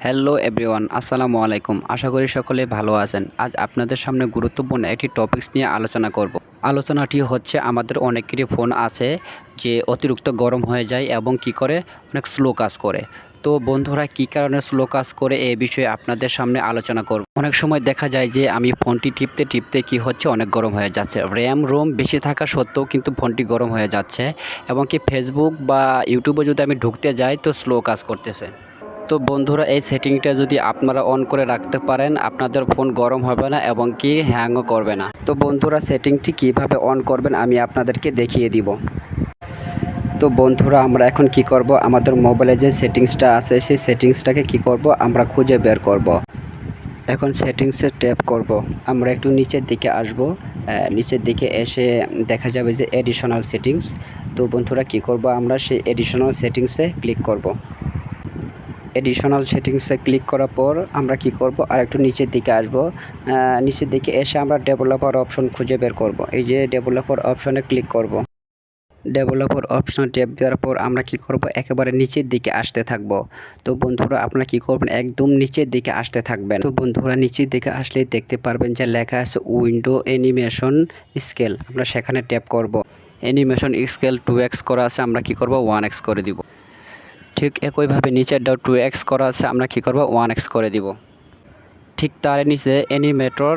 Hello everyone, আসসালামু আলাইকুম। আশা করি সকলে ভালো আছেন। আজ আপনাদের সামনে গুরুত্বপূর্ণ একটি টপিকস নিয়ে আলোচনা করব। আলোচনাটি হচ্ছে আমাদের অনেকেরই ফোন আছে যে অতিরিক্ত গরম হয়ে যায় এবং কি করে অনেক স্লো কাজ করে। তো বন্ধুরা কী কারণে স্লো কাজ করে এই বিষয়ে আপনাদের সামনে আলোচনা করব। অনেক সময় দেখা যায় যে আমি ফোনটি টিপতে টিপতে কি হচ্ছে অনেক গরম হয়ে যাচ্ছে। র্যাম রোম বেশি থাকা সত্ত্বেও কিন্তু ফোনটি গরম হয়ে যাচ্ছে এবং কি ফেসবুক বা ইউটিউবে যদি আমি ঢুকতে যাই তো স্লো কাজ করতেছে। তো বন্ধুরা এই সেটিংটা যদি আপনারা অন করে রাখতে পারেন আপনাদের ফোন গরম হবে না এবং কি হ্যাংও করবে না। তো বন্ধুরা সেটিংটি কিভাবে অন করবেন আমি আপনাদেরকে দেখিয়ে দিব। তো বন্ধুরা আমরা এখন কি করব, আমাদের মোবাইলে যে সেটিংসটা আছে সেই সেটিংসটাকে কি করব আমরা খুঁজে বের করব। এখন সেটিংসে ট্যাপ করব। আমরা একটু নিচের দিকে আসব। নিচের দিকে এসে দেখা যাবে যে এডিশনাল সেটিংস। তো বন্ধুরা কি করব, আমরা সেই এডিশনাল সেটিংসে ক্লিক করব। এডিশনাল সেটিংসে ক্লিক করার পর আমরা কি করব, আর একটু নিচের দিকে আসব। নিচের দিকে এসে আমরা ডেভেলপার অপশন খুঁজে বের করব। এই যে ডেভেলপার অপশনে ক্লিক করব। ডেভেলপার অপশন ট্যাপ দেওয়ার পর আমরা কি করব, একেবারে নিচের দিকে আসতে থাকব। তো বন্ধুরা আপনারা কি করবেন, একদম নিচের দিকে আসতে থাকবেন। তো বন্ধুরা নিচের দিকে আসলেই দেখতে পারবেন যে লেখা আছে উইন্ডো অ্যানিমেশন স্কেল। আমরা সেখানে ট্যাপ করব। অ্যানিমেশন স্কেল 2x করা আছে, আমরা কি করব 1x করে দিব। ঠিক একইভাবে নিচেরটাও 2x করা আছে, আমরা কি করব 1x করে দিব। ঠিক তার নিচে অ্যানিমেটর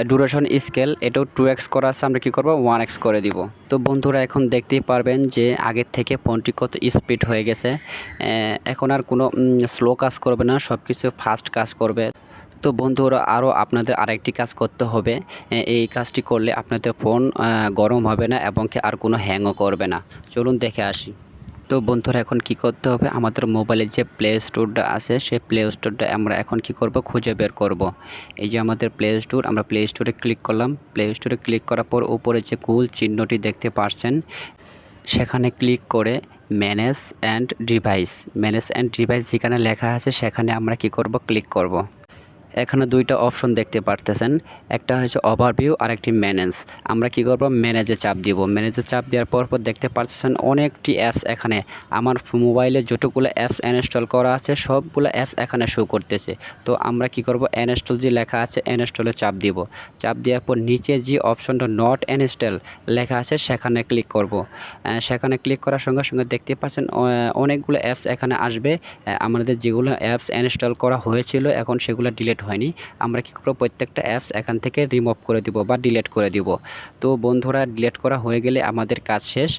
ডিউরেশন স্কেল, এটাও 2x করা আছে, আমরা কি করব 1x করে দিব। তো বন্ধুরা এখন দেখতেই পারবেন যে আগের থেকে ফোনটি কত স্পিড হয়ে গেছে। এখন আর কোনো স্লো কাজ করবে না, সব কিছু ফাস্ট কাজ করবে। তো বন্ধুরা আরও আপনাদের আরেকটি কাজ করতে হবে। এই কাজটি করলে আপনাদের ফোন গরম হবে না এবং কি আর কোনো হ্যাংও করবে না। চলুন দেখে আসি। তো বন্ধুরা এখন কি করতে হবে, আমাদের মোবাইলে যে প্লে স্টোরটা আছে সেই প্লে স্টোরটা আমরা এখন কি করব খুঁজে বের করব। এই যে আমাদের প্লে স্টোর, আমরা প্লে স্টোরে ক্লিক করলাম। প্লে স্টোরে ক্লিক করার পর উপরে যে গোল চিহ্নটি দেখতে পাচ্ছেন সেখানে ক্লিক করে ম্যানেজ অ্যান্ড ডিভাইস যেখানে লেখা আছে সেখানে আমরা কি করব ক্লিক করব। এখানে দুইটা অপশন দেখতে পারতেছেন, একটা হচ্ছে ওভারভিউ আর একটি ম্যানেজ। আমরা কি করব ম্যানেজে চাপ দিব। ম্যানেজে চাপ দেওয়ার পর দেখতে পাচ্ছেন অনেকটি অ্যাপস এখানে আমার মোবাইলে যতগুলো অ্যাপস ইনস্টল করা আছে সবগুলো অ্যাপস এখানে শো করতেছে। তো আমরা কি করব ইনস্টল যে লেখা আছে ইনস্টলে চাপ দিব। চাপ দেওয়ার পর নিচে যে অপশনটা নট ইনস্টল লেখা আছে সেখানে ক্লিক করব। সেখানে ক্লিক করার সঙ্গে সঙ্গে দেখতে পাচ্ছেন অনেকগুলো অ্যাপস এখানে আসবে। আমাদের যেগুলো অ্যাপস ইনস্টল করা হয়েছিল এখন সেগুলো ডিলিট হয়নি। আমরা কি করব প্রত্যেকটা অ্যাপস এখান থেকে রিমুভ করে দিব বা ডিলিট করে দিব। তো বন্ধুরা ডিলিট করা হয়ে গেলে আমাদের কাজ শেষ।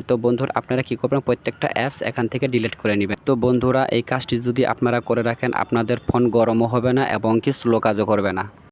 তো বন্ধুরা আপনারা কি করবেন প্রত্যেকটা অ্যাপস এখান থেকে ডিলিট করে নেবেন। তো বন্ধুরা এই কাজটি যদি আপনারা করে রাখেন আপনাদের ফোন গরমও হবে না এবং কি স্লো কাজও করবে না।